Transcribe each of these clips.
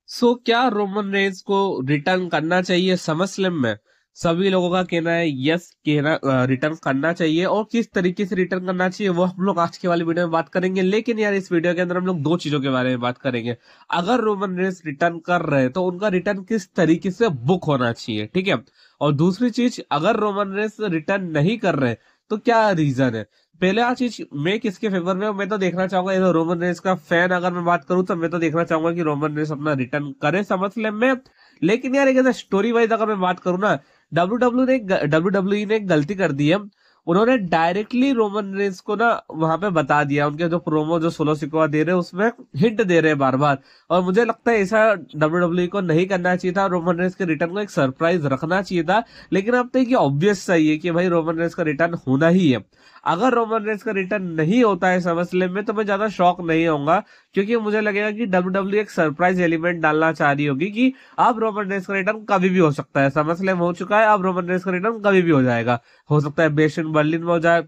क्या Roman Reigns को return करना चाहिए समरस्लैम में? सभी लोगों का कहना है यस, कहना रिटर्न करना चाहिए। और किस तरीके से रिटर्न करना चाहिए वो हम लोग आज के वाली वीडियो में बात करेंगे। लेकिन यार इस वीडियो के अंदर हम लोग दो चीजों के बारे में बात करेंगे। अगर रोमन रेंस रिटर्न कर रहे हैं तो उनका रिटर्न किस तरीके से बुक होना चाहिए, ठीक है। और दूसरी चीज, अगर रोमन रेंस रिटर्न नहीं कर रहे तो क्या रीजन है। पहले चीज, मैं किसके फेवर में हूं, मैं तो देखना चाहूंगा ये तो रोमन रेंस का फैन अगर मैं बात करूं तो मैं तो देखना चाहूंगा कि रोमन रेंस अपना रिटर्न करे समरस्लैम में। लेकिन यार एक स्टोरी वाइज अगर मैं बात करूं ना, डब्ल्यू ने एक गलती कर दी है। उन्होंने डायरेक्टली रोमन रेंस को ना वहां पे बता दिया, उनके जो प्रोमो जो सोलो सिकोआ दे रहे हैं उसमें हिंट दे रहे हैं बार बार। और मुझे लगता है ऐसा डब्ल्यू को नहीं करना चाहिए था, रोमन रेंस के रिटर्न को एक सरप्राइज रखना चाहिए था। लेकिन अब तो ये ऑब्वियस सही है कि भाई रोमन रेंस का रिटर्न होना ही है। अगर रोमन रेंस का रिटर्न नहीं होता है समरस्लैम में तो मैं ज्यादा शॉक नहीं होऊंगा, क्योंकि मुझे लगेगा कि डब्ल्यू एक सरप्राइज एलिमेंट डालना चाह रही होगी कि अब रोमन रेंस का रिटर्न कभी भी हो सकता है। समरस्लैम हो चुका है, अब रोमन रेंस का रिटर्न कभी भी हो जाएगा। हो सकता है बेस्ट इन बर्लिन में हो जाए,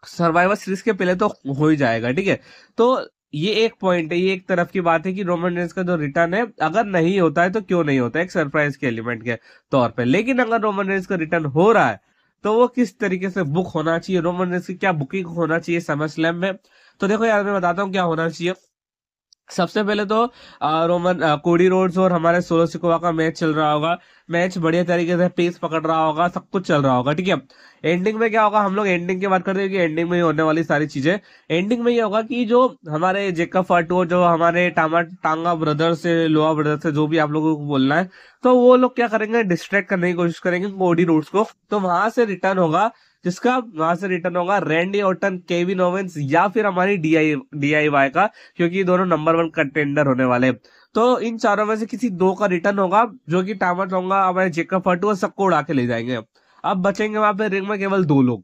सर्वाइवर सीरीज के पहले तो हो ही जाएगा, ठीक है। तो ये एक पॉइंट है, ये एक तरफ की बात है कि रोमन रेंस का जो रिटर्न है अगर नहीं होता है तो क्यों नहीं होता है, एक सरप्राइज के एलिमेंट के तौर पे। लेकिन अगर रोमन रेंस का रिटर्न हो रहा है तो वो किस तरीके से बुक होना चाहिए, रोमन रेंस की क्या बुकिंग होना चाहिए समरस्लैम में। तो देखो यार मैं बताता हूँ क्या होना चाहिए। सबसे पहले तो कोडी रोड्स और हमारे सोलो सिकोवा का मैच चल रहा होगा। मैच बढ़िया तरीके से पेस पकड़ रहा होगा, सब कुछ चल रहा होगा, ठीक है। एंडिंग में क्या होगा, हम लोग एंडिंग की बात करते हैं कि एंडिंग में ही होने वाली सारी चीजें। एंडिंग में ये होगा कि जो हमारे जेकब फर्टो, जो हमारे टांगा ब्रदर से, लोआ ब्रदर से, जो भी आप लोगों को बोलना है, तो वो लोग क्या करेंगे, डिस्ट्रैक्ट करने की कोशिश करेंगे कोडी रोड्स को। तो वहां से रिटर्न होगा, जिसका वहां से रिटर्न होगा रैंडी ऑर्टन, केविन ओवेंस या फिर हमारी डीआईवाई का, क्योंकि ये दोनों नंबर 1 कंटेंडर होने वाले हैं। तो इन चारों में से किसी दो का रिटर्न होगा, जो कि टामा टोंगा, हमारे जेकब फर्टू सबको उड़ा के ले जाएंगे। अब बचेंगे वहां पे रिंग में केवल दो लोग,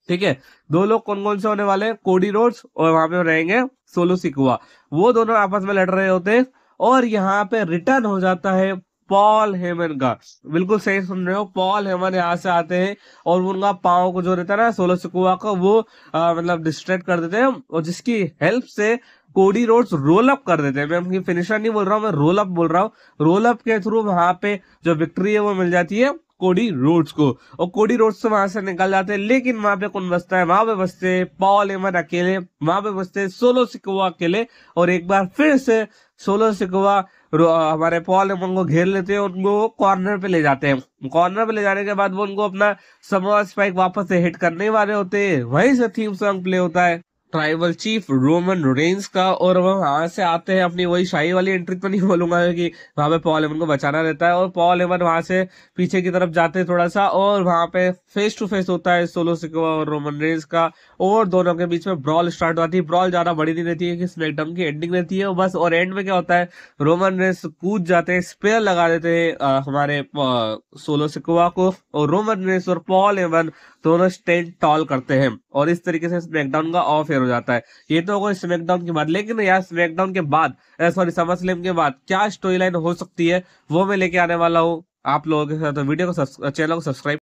ठीक है। दो लोग कौन कौन से होने वाले हैं, कोडी रोड्स और वहां पे रहेंगे सोलो सिकुआ। वो दोनों आपस में लड़ रहे होते हैं और यहाँ पे रिटर्न हो जाता है पॉल हेमन का। बिल्कुल सही सुन रहे हो, पॉल हेमन यहाँ से आते हैं और उनका पाँव को जो रहता है ना सोलो सिकुआ का, वो मतलब डिस्ट्रैक्ट कर देते हैं, और जिसकी हेल्प से कोडी रोड्स रोल अप कर देते हैं। मैं उनकी फिनिशर नहीं बोल रहा हूँ, मैं रोल अप बोल रहा हूँ। रोल अप के थ्रू वहां पे जो विक्ट्री है वो मिल जाती है कोडी रोड्स को, और कोडी रोड्स से वहां से निकल जाते हैं। लेकिन वहां पे कौन बचता है, वहां पे बचते पॉल एमन अकेले, वहां पे बचते सोलो सिकोवा अकेले। और एक बार फिर से सोलो सिकोवा हमारे पॉल एमन को घेर लेते हैं, उनको कॉर्नर पे ले जाते हैं। कॉर्नर पे ले जाने के बाद वो उनको अपना समोआ स्पाइक वापस से हिट करने वाले होते हैं। वहीं से थीम सॉन्ग प्ले होता है ट्राइबल चीफ रोमन रेंस का, और वो वहां से आते हैं अपनी वही शाही वाली एंट्री तो नहीं बोलूंगा कि वहां पे पॉल एमन को बचाना रहता है, और पॉल एमन वहां से पीछे की तरफ जाते हैं थोड़ा सा, और वहां पे फेस टू फेस होता है सोलो सिकोवा और रोमन रेंस का। और दोनों के बीच में ब्रॉल स्टार्ट होती है। ब्रॉल ज्यादा बड़ी नहीं रहती है कि स्मैकडाउन की एंडिंग रहती है बस। और एंड में क्या होता है, रोमन रेंस कूद जाते हैं, स्पेयर लगा देते हैं हमारे सोलो सिकोवा को, और रोमन रेंस और पॉल एमन दोनों स्टैंड टॉल करते हैं, और इस तरीके से स्मैकडाउन का ऑफ एयर हो जाता है। ये तो होगा स्मैकडाउन के बाद। लेकिन यार स्मैकडाउन के बाद, सॉरी समरस्लैम के बाद क्या स्टोरी लाइन हो सकती है वो मैं लेके आने वाला हूँ आप लोगों के साथ। तो वीडियो को चैनल को सब्सक्राइब